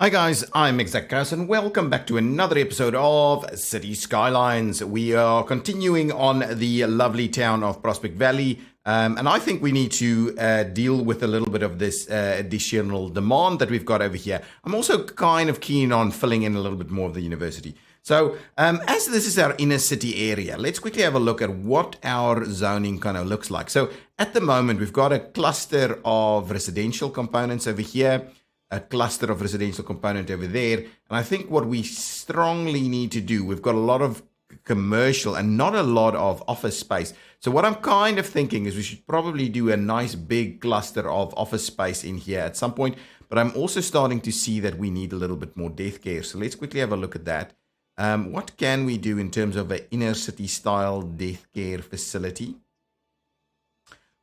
Hi guys, I'm ExactChaos and welcome back to another episode of City Skylines. We are continuing on the lovely town of Prospect Valley, and I think we need to deal with a little bit of this additional demand that we've got over here. I'm also kind of keen on filling in a little bit more of the university. So as this is our inner city area, let's quickly have a look at what our zoning kind of looks like. So at the moment, we've got a cluster of residential components over here, a cluster of residential component over there. And I think what we strongly need to do, we've got a lot of commercial and not a lot of office space. So what I'm kind of thinking is we should probably do a nice big cluster of office space in here at some point. But I'm also starting to see that we need a little bit more death care. So let's quickly have a look at that. What can we do in terms of an inner city style death care facility?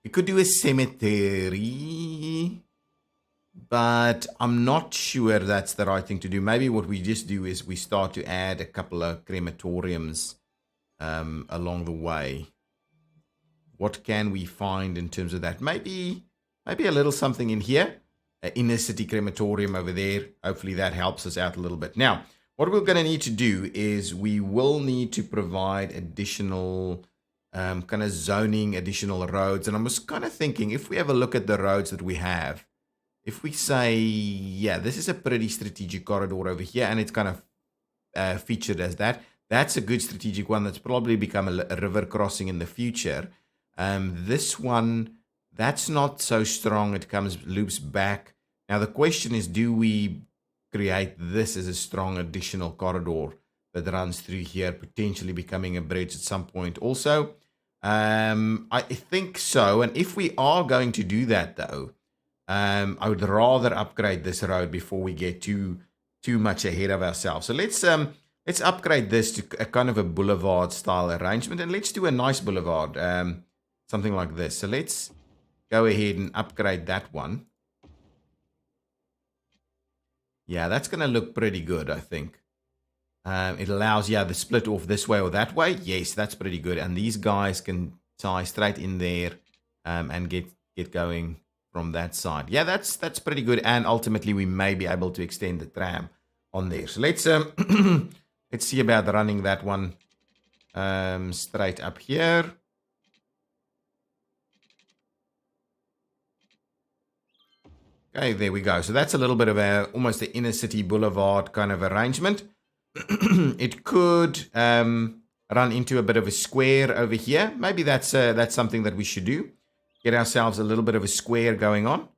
We could do a cemetery, but I'm not sure that's the right thing to do. Maybe what we just do is we start to add a couple of crematoriums along the way. What can we find in terms of that? Maybe a little something in here. An inner city crematorium over there. Hopefully that helps us out a little bit. Now, what we're going to need to do is we will need to provide additional kind of zoning, additional roads. And I was kind of thinking, if we have a look at the roads that we have, if we say, yeah, this is a pretty strategic corridor over here, and it's kind of featured as that, that's a good strategic one that's probably become a river crossing in the future. This one, that's not so strong. It loops back. Now, the question is, do we create this as a strong additional corridor that runs through here, potentially becoming a bridge at some point also? I think so. And if we are going to do that, though, I would rather upgrade this road before we get too much ahead of ourselves. So let's upgrade this to a kind of a boulevard style arrangement, and let's do a nice boulevard, something like this. So let's go ahead and upgrade that one. Yeah, that's going to look pretty good, I think. It allows, the split off this way or that way. Yes, that's pretty good. And these guys can tie straight in there and get going from that side. Yeah, that's pretty good. And ultimately, we may be able to extend the tram on there. So let's let's see about running that one straight up here. Okay, there we go. So that's a little bit of almost the inner city boulevard kind of arrangement. It could run into a bit of a square over here. Maybe that's something that we should do. Get ourselves a little bit of a square going on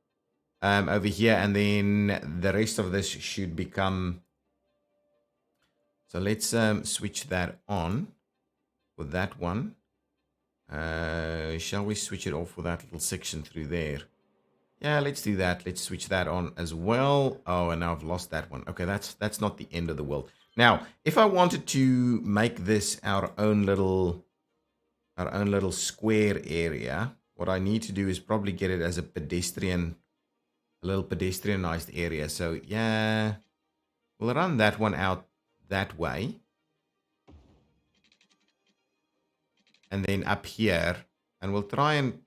over here, and then the rest of this should become. So let's switch that on for that one. Shall we switch it off for that little section through there? Yeah, let's do that. Let's switch that on as well. Oh, and now I've lost that one. Okay, that's not the end of the world. Now, if I wanted to make this our own little square area, what I need to do is probably get it as a little pedestrianized area. So yeah, we'll run that one out that way. And then up here, and we'll try and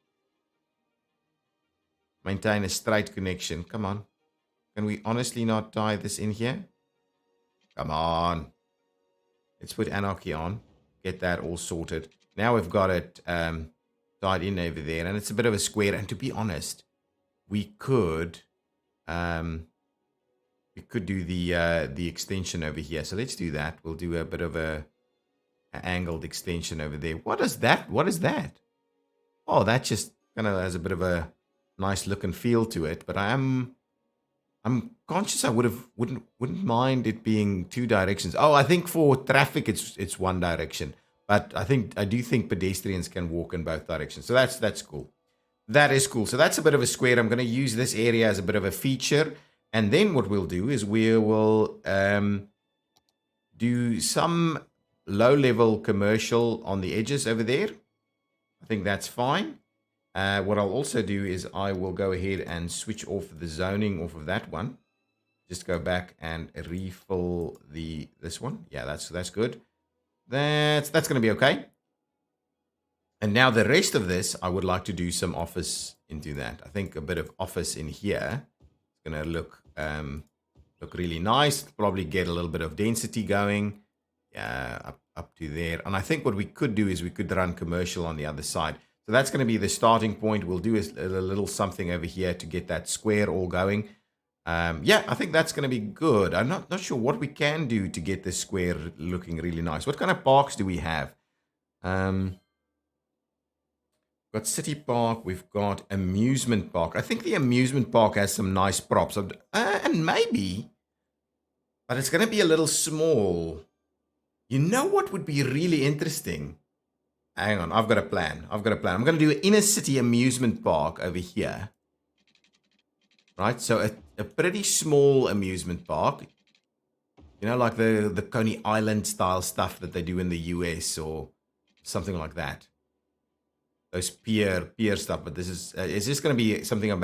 maintain a straight connection. Come on. Can we honestly not tie this in here? Come on. Let's put anarchy on. Get that all sorted. Now we've got it tied in over there. And it's a bit of a square. And to be honest, we could do the extension over here. So let's do that. We'll do a bit of an angled extension over there. What is that? Oh, that just kind of has a bit of a nice look and feel to it, but I'm conscious I wouldn't mind it being two directions. Oh, I think for traffic it's one direction, but I do think pedestrians can walk in both directions. So that's cool. That is cool. So that's a bit of a square. I'm going to use this area as a bit of a feature, and then what we'll do is we will do some low-level commercial on the edges over there. I think that's fine. What I'll also do is I will go ahead and switch off the zoning off of that one. Just go back and refill this one. Yeah, that's good. That's going to be okay. And now the rest of this, I would like to do some office into that. I think a bit of office in here is going to look look really nice. Probably get a little bit of density going. Yeah, up to there. And I think what we could do is we could run commercial on the other side. So that's going to be the starting point. We'll do a little something over here to get that square all going. Yeah, I think that's going to be good. I'm not sure what we can do to get this square looking really nice. What kind of parks do we have? Got City Park. We've got Amusement Park. I think the Amusement Park has some nice props. And maybe, but it's going to be a little small. You know what would be really interesting? Hang on, I've got a plan. I'm going to do an inner city amusement park over here. Right, so a pretty small amusement park. You know, like the Coney Island style stuff that they do in the US or something like that. Those pier stuff, but this is it's just going to be something of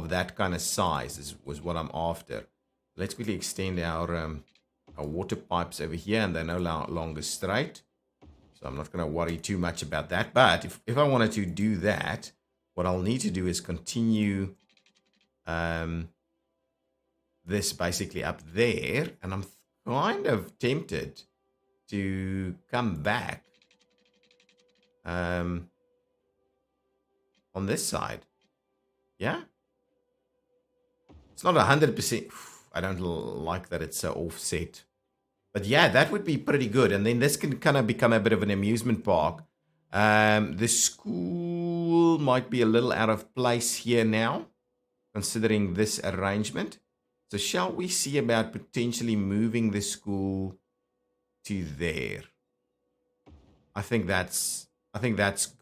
that kind of size was what I'm after. Let's quickly extend our water pipes over here, and they're no longer straight. So I'm not going to worry too much about that. But if I wanted to do that, what I'll need to do is continue this basically up there. And I'm kind of tempted to come back on this side. Yeah? It's not 100%. I don't like that it's so offset. But yeah, that would be pretty good. And then this can kind of become a bit of an amusement park. The school might be a little out of place here now, considering this arrangement. So shall we see about potentially moving the school to there? I think that's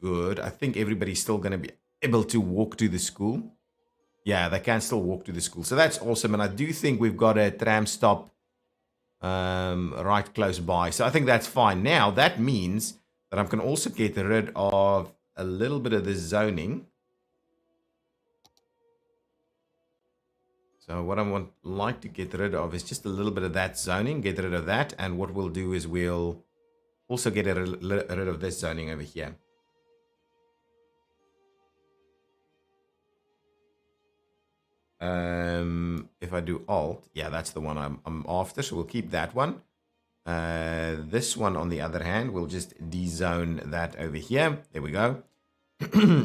good. I think everybody's still going to be able to walk to the school. Yeah, they can still walk to the school. So that's awesome. And I do think we've got a tram stop right close by. So I think that's fine. Now, that means that I can also get rid of a little bit of the zoning. So what I like to get rid of is just a little bit of that zoning, get rid of that. And what we'll do is we'll also get rid of this zoning over here. If I do Alt, yeah, that's the one I'm after. So we'll keep that one. This one, on the other hand, we'll just dezone that over here. There we go.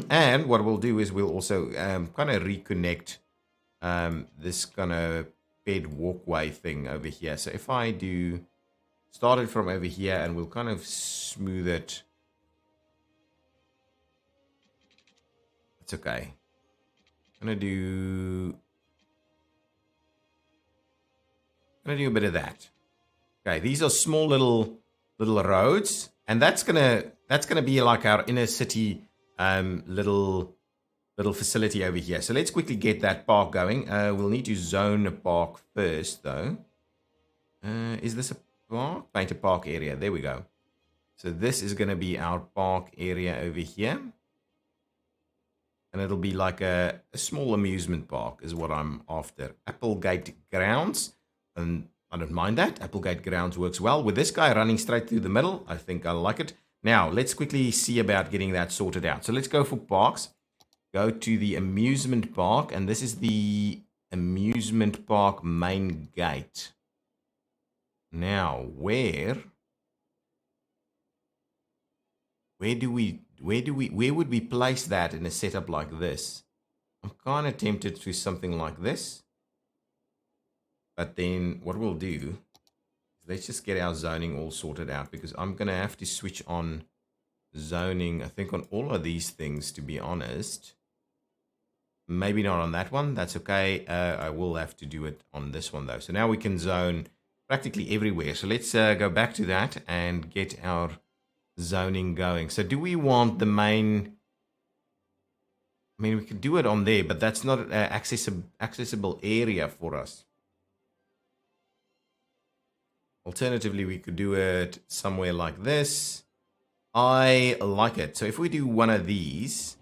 And what we'll do is we'll also kind of reconnect this kind of bed walkway thing over here. So if I do start it from over here, and we'll kind of smooth it. It's okay. I'm gonna do a bit of that. Okay, these are small little roads, and that's gonna be like our inner city little facility over here. So let's quickly get that park going. We'll need to zone a park first, though. Is this a park? Paint a park area. There we go. So this is gonna be our park area over here. And it'll be like a small amusement park is what I'm after. Applegate Grounds. And I don't mind that. Applegate Grounds works well. With this guy running straight through the middle, I think I like it. Now, let's quickly see about getting that sorted out. So let's go for parks. Go to the amusement park. And this is the amusement park main gate. Now, where would we place that in a setup like this? I'm kind of tempted to something like this. But then what we'll do, let's just get our zoning all sorted out, because I'm going to have to switch on zoning, I think, on all of these things, to be honest. Maybe not on that one. That's okay. I will have to do it on this one, though. So now we can zone practically everywhere. So let's go back to that and get our zoning going. So do we want the main... I mean, we could do it on there, but that's not an accessible area for us. Alternatively, we could do it somewhere like this. I like it. So if we do one of these,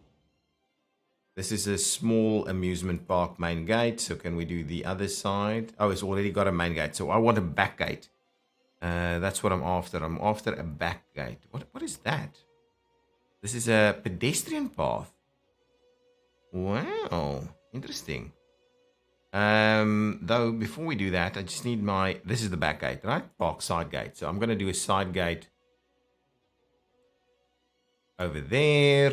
this is a small amusement park main gate. So can we do the other side? Oh, it's already got a main gate. So I want a back gate. That's what I'm after. I'm after a back gate. What is that? This is a pedestrian path. Wow, interesting. Though, before we do that, I just need this is the back gate, right? Park side gate. So I'm going to do a side gate over there.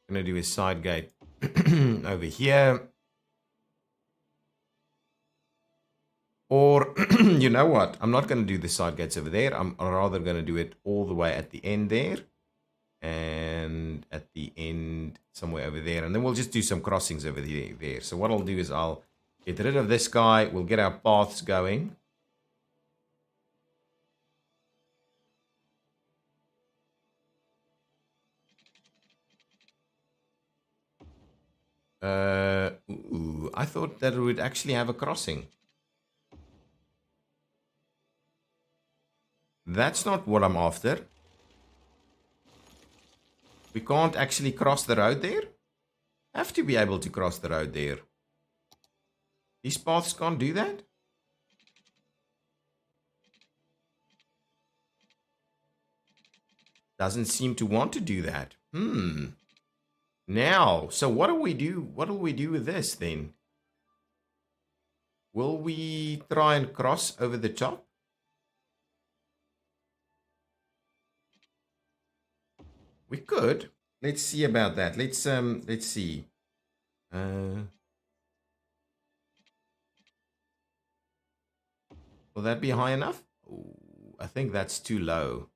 I'm going to do a side gate over here. Or, you know what? I'm not going to do the side gates over there. I'm rather going to do it all the way at the end there. And at the end, somewhere over there. And then we'll just do some crossings over there. So what I'll do is I'll get rid of this guy. We'll get our paths going. I thought that it would actually have a crossing. That's not what I'm after. We can't actually cross the road there. Have to be able to cross the road there. These paths can't do that. Doesn't seem to want to do that. Now, so what do we do? What will we do with this then? Will we try and cross over the top? We could. Let's see about that. Let's see. Will that be high enough? Ooh, I think that's too low.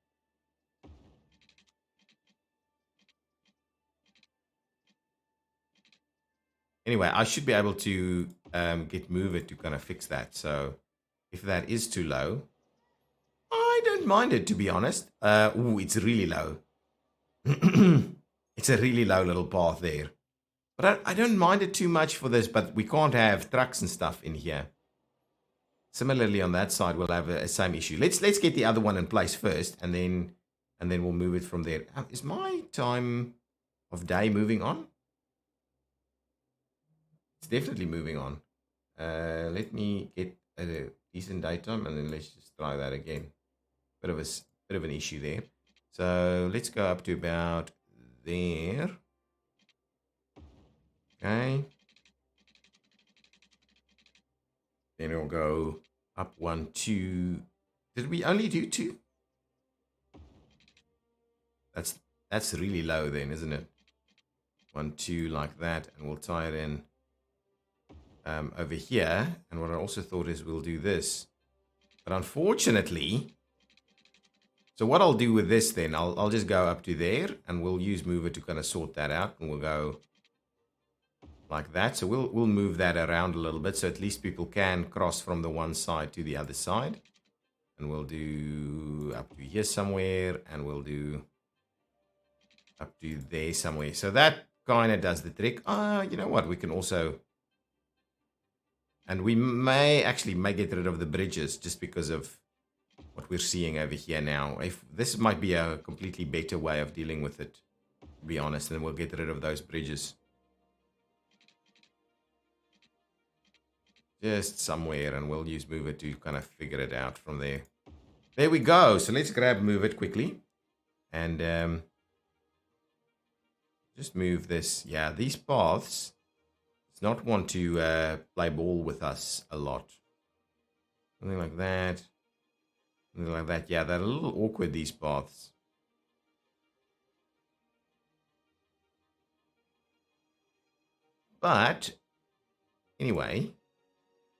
Anyway, I should be able to get Mover to kind of fix that. So if that is too low, I don't mind it, to be honest. Ooh, it's really low. It's a really low little path there. But I don't mind it too much for this, but we can't have trucks and stuff in here. Similarly, on that side, we'll have a same issue. Let's get the other one in place first, and then we'll move it from there. Is my time of day moving on? It's definitely moving on. Let me get a decent daytime, and then let's just try that again. Bit of an issue there. So let's go up to about there. Okay. Then we'll go up 1, 2. Did we only do 2? That's really low then, isn't it? 1, 2 like that, and we'll tie it in over here. And what I also thought is we'll do this, but unfortunately, so what I'll do with this then, I'll just go up to there, and we'll use Mover to kind of sort that out, and we'll go like that. So we'll move that around a little bit, so at least people can cross from the one side to the other side. And we'll do up to here somewhere, and we'll do up to there somewhere. So that kind of does the trick. You know what? We can also, and we may get rid of the bridges just because of what we're seeing over here now. If this might be a completely better way of dealing with it, to be honest, and we'll get rid of those bridges. Just somewhere, and we'll use Move It to kind of figure it out from there. There we go. So let's grab Move It quickly. And just move this. Yeah, these paths does not want to play ball with us a lot. Something like that. Something like that. Yeah, they're a little awkward, these paths. But anyway,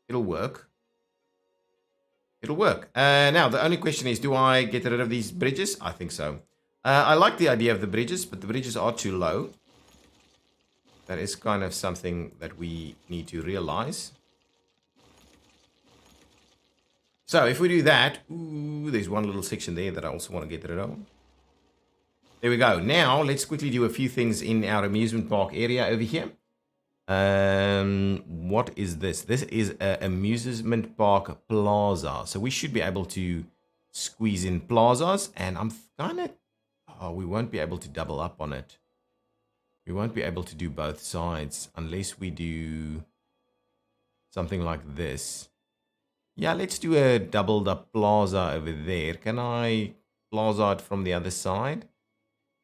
it'll work. It'll work. Now, the only question is, do I get rid of these bridges? I think so. I like the idea of the bridges, but the bridges are too low. That is kind of something that we need to realize. So if we do that, ooh, there's one little section there that I also want to get rid of. There we go. Now, let's quickly do a few things in our amusement park area over here. What is this? This is an amusement park plaza. So we should be able to squeeze in plazas, and I'm gonna, we won't be able to double up on it. We won't be able to do both sides unless we do something like this. Yeah, let's do a doubled up plaza over there. Can I plaza it from the other side?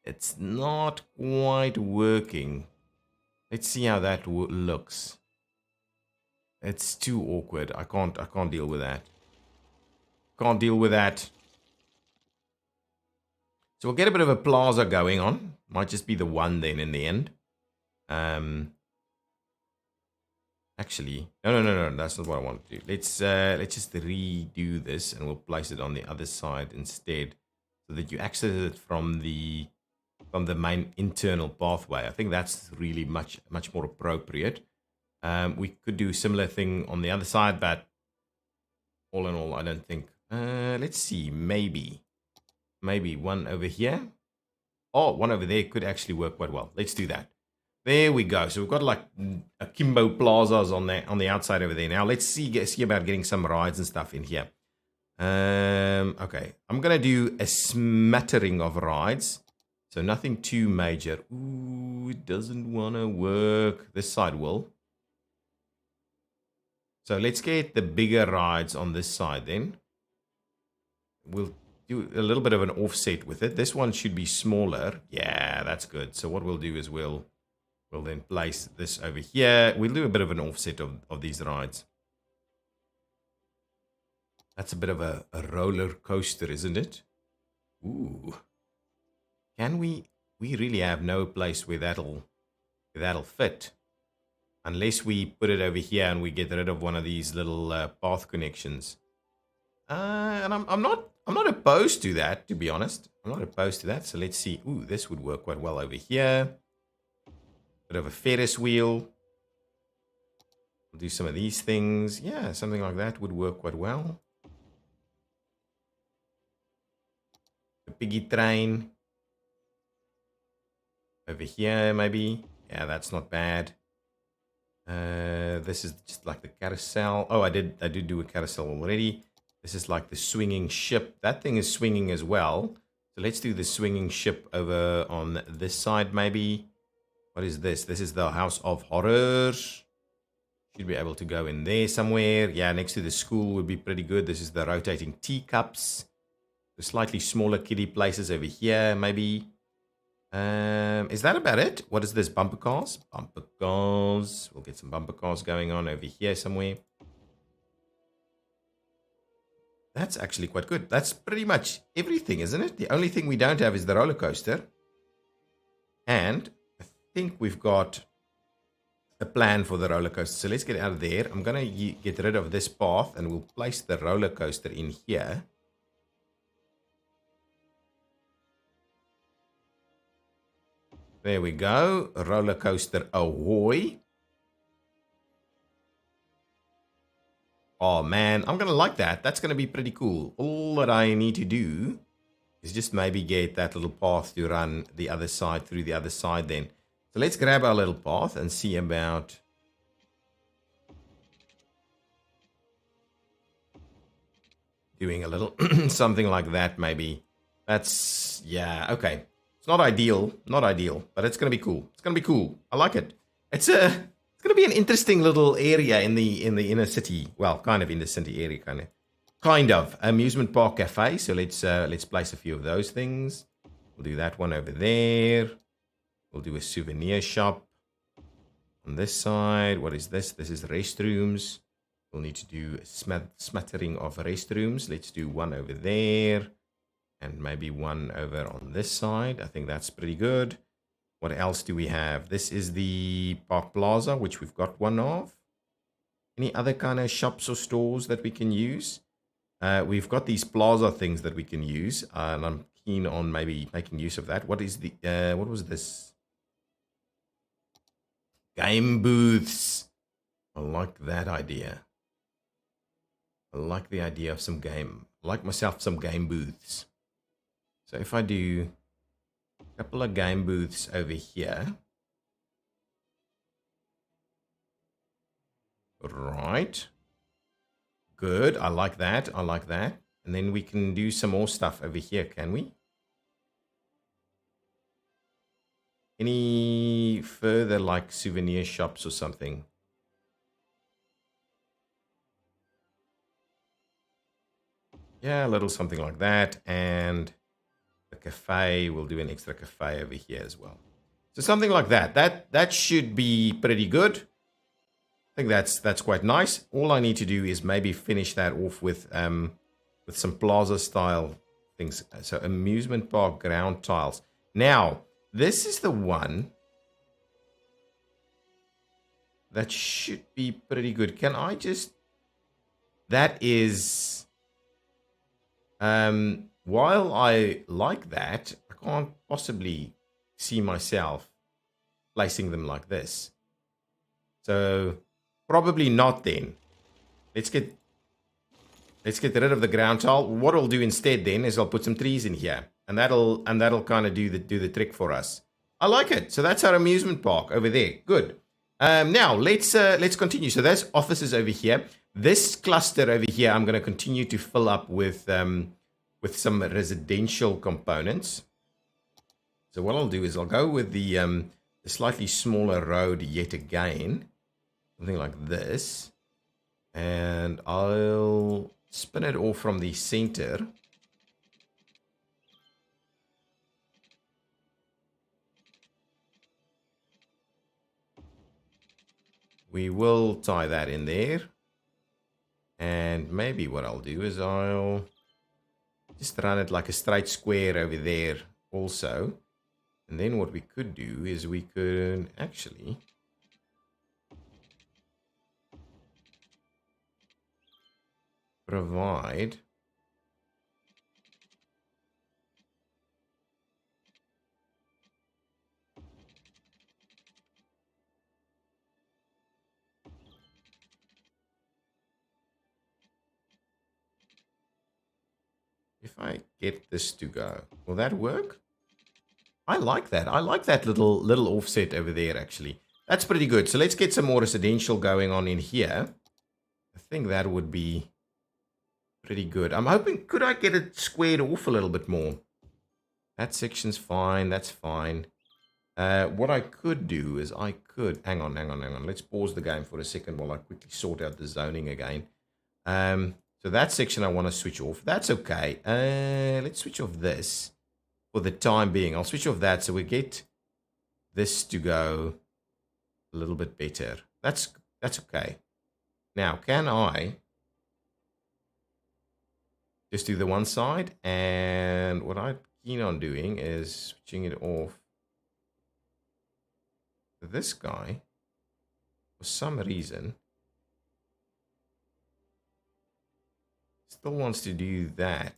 It's not quite working. Let's see how that looks. It's too awkward. I can't deal with that. Can't deal with that. So we'll get a bit of a plaza going on. Might just be the one then in the end. Actually, no. That's not what I want to do. Let's just redo this, and we'll place it on the other side instead, so that you access it from the main internal pathway. I think that's really much more appropriate. We could do a similar thing on the other side, but all in all, I don't think. Let's see, maybe one over here. Oh, one over there could actually work quite well. Let's do that. There we go. So we've got like akimbo plazas on the outside over there. Now let's see about getting some rides and stuff in here. Okay, I'm gonna do a smattering of rides, so nothing too major. Ooh, it doesn't wanna work. This side will. So let's get the bigger rides on this side then. We'll do a little bit of an offset with it. This one should be smaller. Yeah, that's good. So what we'll do is we'll then place this over here. We'll do a bit of an offset of these rides. That's a bit of a roller coaster, isn't it? Ooh. Can we really have no place where that'll fit. Unless we put it over here and we get rid of one of these little path connections. And I'm not opposed to that, to be honest. I'm not opposed to that. So let's see. Ooh, this would work quite well over here. Bit of a Ferris wheel. We'll do some of these things. Yeah, something like that would work quite well. The piggy train. Over here, maybe. Yeah, that's not bad. This is just like the carousel. Oh, I did do a carousel already. This is like the swinging ship. That thing is swinging as well. So let's do the swinging ship over on this side, maybe. What is this? This is the House of Horrors. Should be able to go in there somewhere. Yeah, next to the school would be pretty good. This is the rotating teacups. The slightly smaller kiddie places over here, maybe. Is that about it? What is this? Bumper cars? Bumper cars. We'll get some bumper cars going on over here somewhere. That's actually quite good. That's pretty much everything, isn't it? The only thing we don't have is the roller coaster. And I think we've got a plan for the roller coaster. So let's get out of there. I'm going to get rid of this path and we'll place the roller coaster in here. There we go. Roller coaster ahoy. Oh man, I'm going to like that. That's going to be pretty cool. All that I need to do is just maybe get that little path to run the other side through the other side then. So let's grab our little path and see about doing a little something like that maybe. That's, yeah, okay. It's not ideal, but it's going to be cool. It's going to be cool. I like it. It's going to be an interesting little area in the inner city. Well, kind of in the city area, kind of amusement park cafe. So let's place a few of those things. We'll do that one over there. We'll do a souvenir shop on this side. What is this? This is restrooms. We'll need to do a smattering of restrooms. Let's do one over there and maybe one over on this side. I think that's pretty good. What else do we have? This is the Park Plaza, which we've got one of. Any other kind of shops or stores that we can use? We've got these plaza things that we can use, and I'm keen on maybe making use of that. What is the, what was this? Game booths. I like that idea. I like the idea of some game. I like myself some game booths. So if I do a couple of game booths over here. Right. Good. I like that. I like that. And then we can do some more stuff over here, can we? Any further like souvenir shops or something? Yeah, a little something like that. And the cafe, we'll do an extra cafe over here as well. So something like that. That should be pretty good. think that's quite nice. All I need to do is maybe finish that off with some plaza style things. So amusement park ground tiles. Now, this is the one that should be pretty good. Can I just... That is... while I like that, I can't possibly see myself placing them like this. So probably not then. Let's get rid of the ground tile. What I'll do instead then is I'll put some trees in here, and that'll kind of do the trick for us. I like it. So that's our amusement park over there. Good. Now let's continue. So there's offices over here. This cluster over here, I'm going to continue to fill up with some residential components. So what I'll do is I'll go with the slightly smaller road yet again, something like this, and I'll spin it off from the center. We will tie that in there. And maybe what I'll do is I'll just run it like a straight square over there also. And then what we could do is we could actually provide if I get this to go, will that work? I like that. I like that little offset over there, actually. That's pretty good. So let's get some more residential going on in here. I think that would be pretty good. I'm hoping, could I get it squared off a little bit more? That section's fine. That's fine. What I could do is I could... Hang on. Let's pause the game for a second while I quickly sort out the zoning again. So that section I want to switch off. That's okay. Let's switch off this. For the time being, I'll switch off that so we get this to go a little bit better. That's okay. Now, can I just do the one side? And what I'm keen on doing is switching it off to this guy. For some reason, still wants to do that.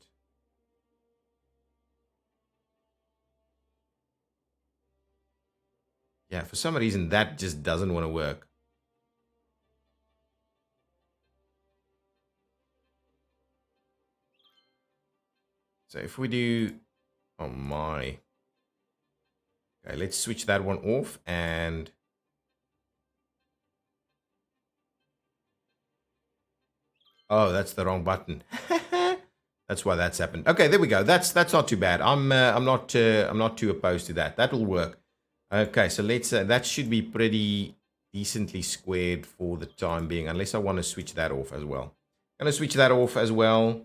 Yeah, for some reason, that just doesn't want to work. So if we do... Oh, my. Okay, let's switch that one off and... Oh, that's the wrong button. That's why that's happened. Okay, there we go. That's not too bad. I'm not too opposed to that. That will work. Okay, so let's that should be pretty decently squared for the time being, unless I want to switch that off as well. I'm going to switch that off as well.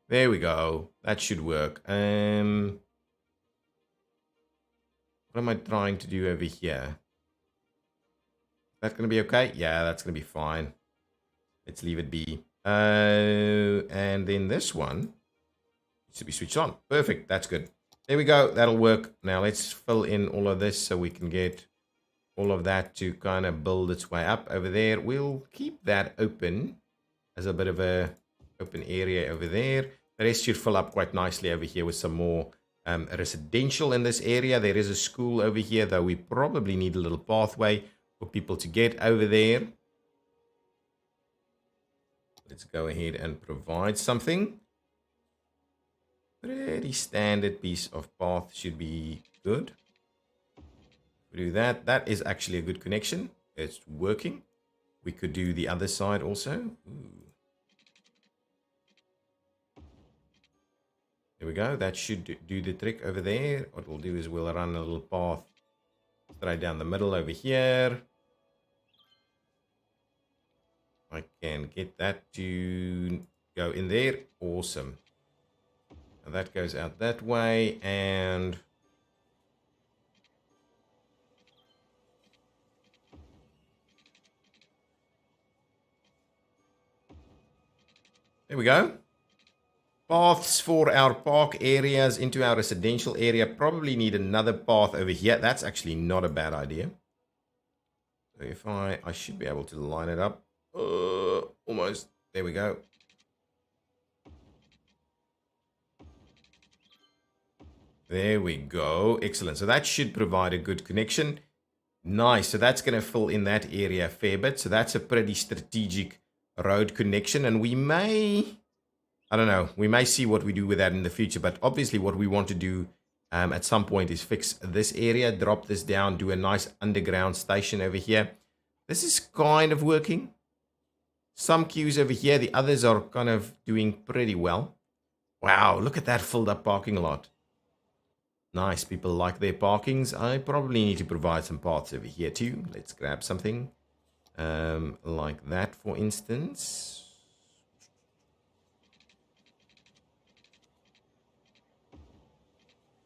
There we go. That should work. What am I trying to do over here? That going to be okay? Yeah, that's going to be fine. Let's leave it be. And then this one needs to be switched on. Perfect. That's good. There we go. That'll work. Now let's fill in all of this so we can get all of that to kind of build its way up over there. We'll keep that open as a bit of a open area over there. The rest should fill up quite nicely over here with some more residential in this area. There is a school over here, though we probably need a little pathway for people to get over there. Let's go ahead and provide something. Pretty standard piece of path should be good. We do that. That is actually a good connection. It's working. We could do the other side also. Ooh. There we go. That should do the trick over there. What we'll do is we'll run a little path straight down the middle over here. I can get that to go in there. Awesome. Now that goes out that way, and There we go. Paths for our park areas into our residential area. Probably need another path over here. That's actually not a bad idea. So if I should be able to line it up. Almost. There we go. There we go. Excellent. So that should provide a good connection. Nice. So that's going to fill in that area a fair bit. So that's a pretty strategic road connection. And we may, I don't know, we may see what we do with that in the future. But obviously what we want to do at some point is fix this area, drop this down, do a nice underground station over here. This is kind of working. Some queues over here. The others are kind of doing pretty well. Wow, look at that filled up parking lot. Nice, people like their parkings. I probably need to provide some paths over here too. Let's grab something like that, for instance.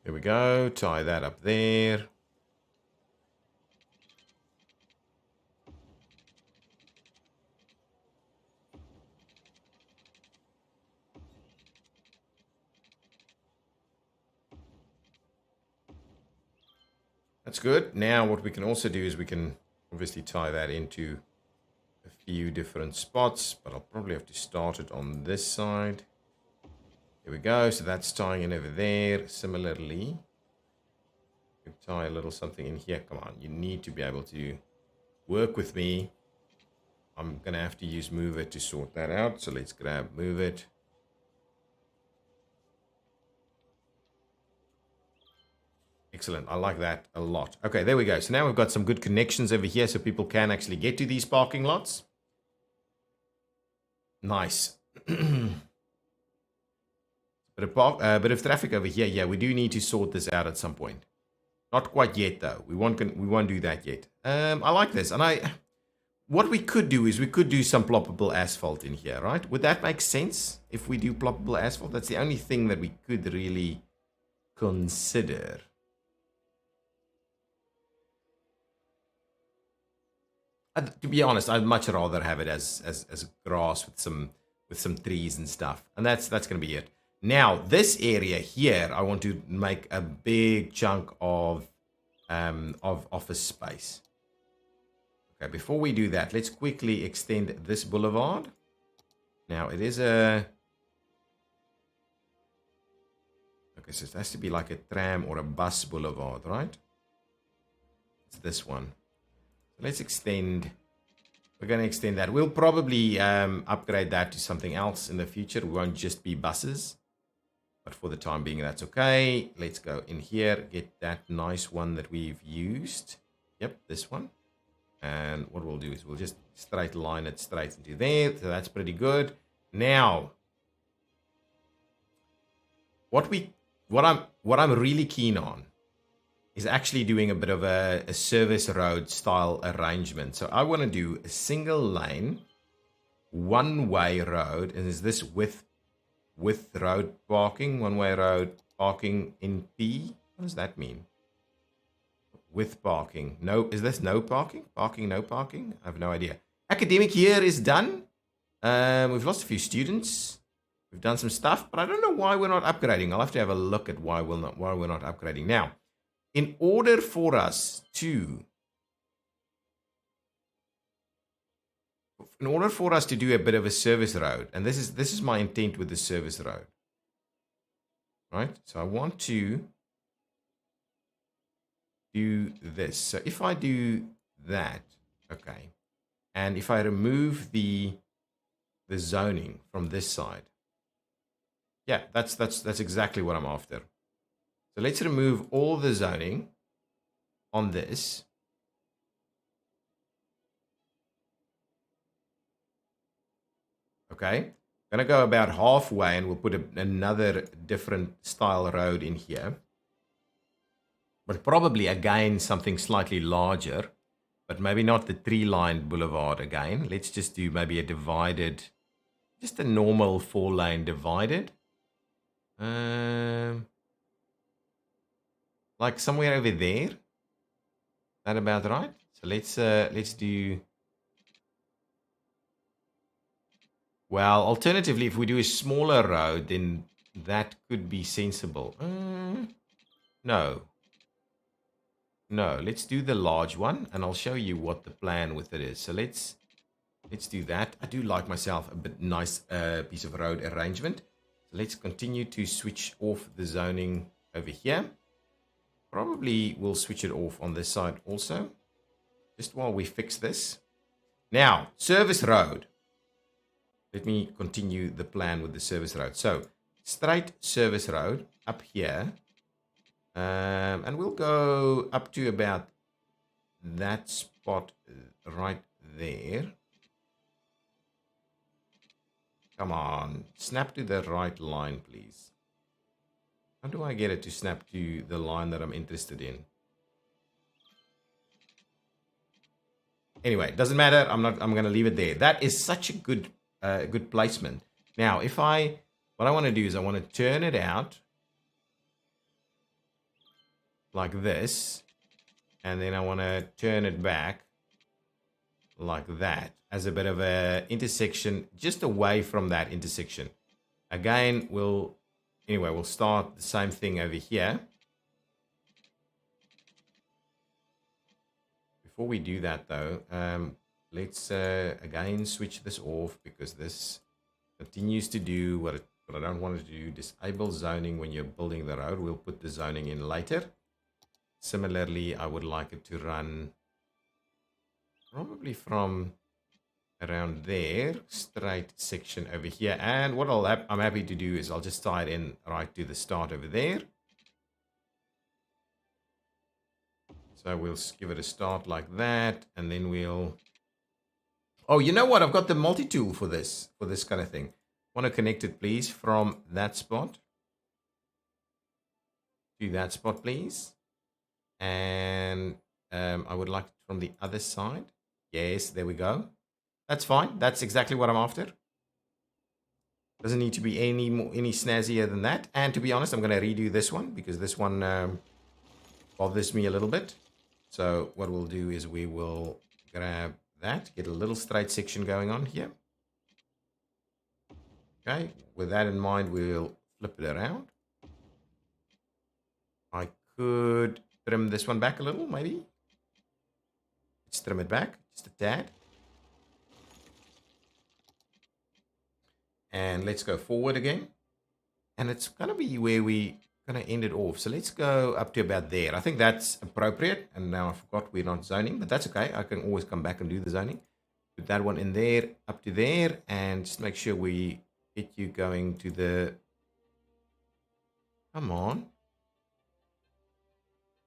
There we go. Tie that up there. That's good. Now what we can also do is we can obviously tie that into a few different spots, but I'll probably have to start it on this side. There we go. So that's tying in over there. Similarly, we tie a little something in here. Come on, you need to be able to work with me. I'm going to have to use Move It to sort that out. So let's grab Move It. Excellent. I like that a lot. Okay, there we go. So now we've got some good connections over here so people can actually get to these parking lots. Nice. Bit of traffic over here. Yeah, we do need to sort this out at some point. Not quite yet, though. We won't do that yet. I like this. And what we could do is we could do some ploppable asphalt in here, right? Would that make sense if we do ploppable asphalt? That's the only thing that we could really consider. To be honest, I'd much rather have it as grass with some trees and stuff, and that's going to be it. Now, this area here, I want to make a big chunk of office space. Okay, before we do that, let's quickly extend this boulevard. Now, it is a... Okay, so it has to be like a tram or a bus boulevard, right? It's this one. Let's extend. We're going to extend that. We'll probably upgrade that to something else in the future. We won't just be buses. But for the time being, that's okay. Let's go in here. Get that nice one that we've used. Yep, this one. And what we'll do is we'll just straight line it straight into there. So that's pretty good. Now, what I'm really keen on is actually doing a bit of a service road style arrangement. So I want to do a single lane, one-way road. And is this with road parking, one-way road parking in P? What does that mean? With parking. No, is this no parking? Parking, no parking? I have no idea. Academic year is done. We've lost a few students. We've done some stuff, but I don't know why we're not upgrading. I'll have to have a look at why we're not upgrading. Now, in order for us to do a bit of a service road, and this is my intent with the service road, right? So I want to do this. So if I do that, okay, and if I remove the zoning from this side, yeah, that's exactly what I'm after. So let's remove all the zoning on this. Okay, I'm going to go about halfway and we'll put another different style road in here. But probably, again, something slightly larger, but maybe not the tree-lined boulevard again. Let's just do maybe a divided, just a normal 4-lane divided. Like somewhere over there. That about right? So let's do Well, alternatively, if we do a smaller road, then that could be sensible. No. No, let's do the large one, and I'll show you what the plan with it is. So let's do that. I do like myself a bit nice piece of road arrangement. So let's continue to switch off the zoning over here. Probably we'll switch it off on this side also, just while we fix this. Now, service road. Let me continue the plan with the service road. So, straight service road up here. And we'll go up to about that spot right there. Come on, snap to the right line, please. How do I get it to snap to the line that I'm interested in? Anyway, doesn't matter. I'm going to leave it there. That is such a good placement. Now, what I want to do is I want to turn it out like this, and then I want to turn it back like that as a bit of a intersection just away from that intersection. Again, we'll start the same thing over here. Before we do that though, let's again switch this off, because this continues to do what I don't want it to do. Disable zoning when you're building the road. We'll put the zoning in later. Similarly, I would like it to run probably from around there, straight section over here. And what I'm happy to do is I'll just tie it in right to the start over there. So we'll give it a start like that, and then we'll... Oh, you know what? I've got the multi-tool for this kind of thing. I want to connect it, please, from that spot to that spot, please. And I would like it from the other side. Yes, there we go. That's fine. That's exactly what I'm after. Doesn't need to be any snazzier than that. And to be honest, I'm going to redo this one, because this one bothers me a little bit. So what we'll do is we will grab that, get a little straight section going on here. Okay, with that in mind, we'll flip it around. I could trim this one back a little, maybe. Let's trim it back just a tad. And let's go forward again. And it's going to be where we going to end it off. So let's go up to about there. I think that's appropriate. And now I forgot we're not zoning, but that's okay. I can always come back and do the zoning. Put that one in there, up to there, and just make sure we get you going to the... Come on.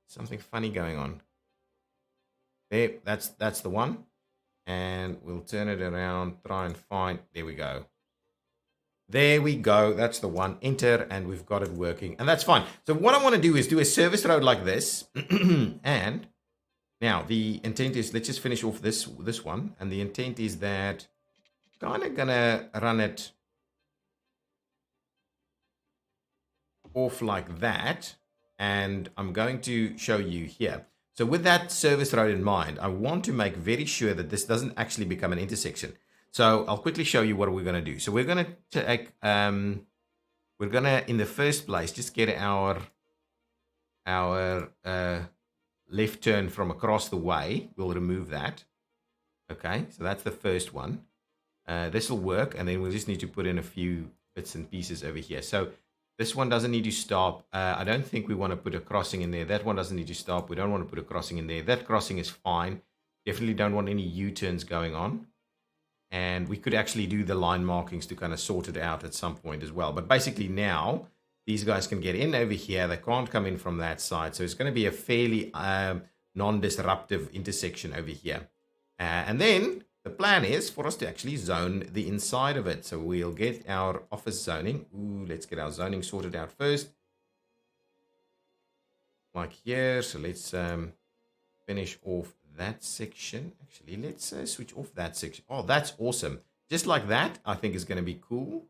Something funny going on. There, that's the one. And we'll turn it around, try and find... There we go. There we go. That's the one. Enter, and we've got it working. And that's fine. So what I want to do is do a service road like this. And now the intent is, let's just finish off this one. And the intent is that kind of going to run it off like that. And I'm going to show you here. So with that service road in mind, I want to make very sure that this doesn't actually become an intersection. So I'll quickly show you what we're going to do. So we're going to take, we're going to, in the first place, just get our left turn from across the way. We'll remove that. Okay, so that's the first one. This will work, and then we'll just need to put in a few bits and pieces over here. So this one doesn't need to stop. I don't think we want to put a crossing in there. That one doesn't need to stop. We don't want to put a crossing in there. That crossing is fine. Definitely don't want any U-turns going on. And we could actually do the line markings to kind of sort it out at some point as well. But basically now, these guys can get in over here. They can't come in from that side. So it's going to be a fairly non-disruptive intersection over here. And then the plan is for us to actually zone the inside of it. So we'll get our office zoning. Ooh, let's get our zoning sorted out first. Like here. So let's finish off that section. Actually, let's switch off that section. Oh, that's awesome. Just like that, I think is going to be cool.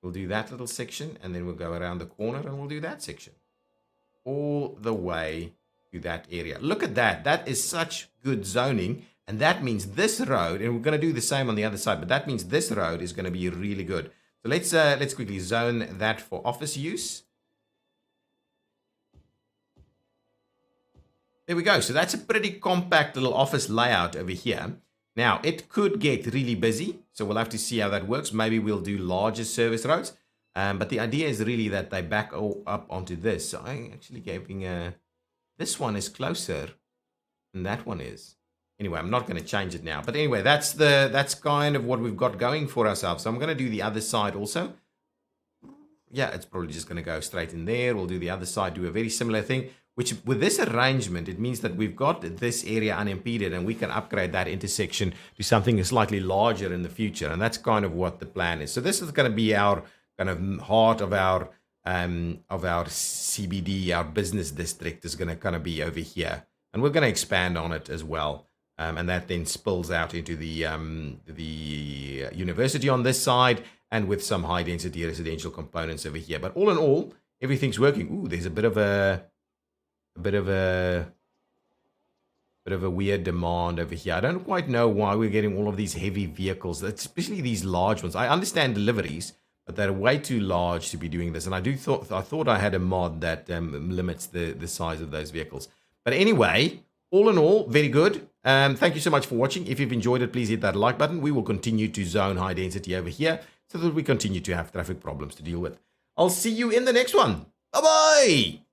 We'll do that little section, and then we'll go around the corner and we'll do that section. All the way to that area. Look at that. That is such good zoning. And that means this road, and we're going to do the same on the other side, but that means this road is going to be really good. So let's quickly zone that for office use. There we go. So that's a pretty compact little office layout over here. Now, it could get really busy, so we'll have to see how that works. Maybe we'll do larger service roads. But the idea is really that they back up onto this. So I'm actually giving this one is closer than that one is. Anyway, I'm not going to change it now. But anyway, that's kind of what we've got going for ourselves. So I'm going to do the other side also. Yeah, it's probably just going to go straight in there. We'll do the other side, do a very similar thing. Which, with this arrangement, it means that we've got this area unimpeded, and we can upgrade that intersection to something slightly larger in the future. And that's kind of what the plan is. So this is going to be our kind of heart of our CBD, our business district is going to kind of be over here. And we're going to expand on it as well. And that then spills out into the university on this side, and with some high density residential components over here. But all in all, everything's working. Ooh, there's a bit of a weird demand over here. I don't quite know why we're getting all of these heavy vehicles, especially these large ones. I understand deliveries, but they're way too large to be doing this. And I thought I had a mod that limits the size of those vehicles. But anyway, all in all, very good. Thank you so much for watching. If you've enjoyed it, please hit that like button. We will continue to zone high density over here so that we continue to have traffic problems to deal with. I'll see you in the next one. Bye-bye!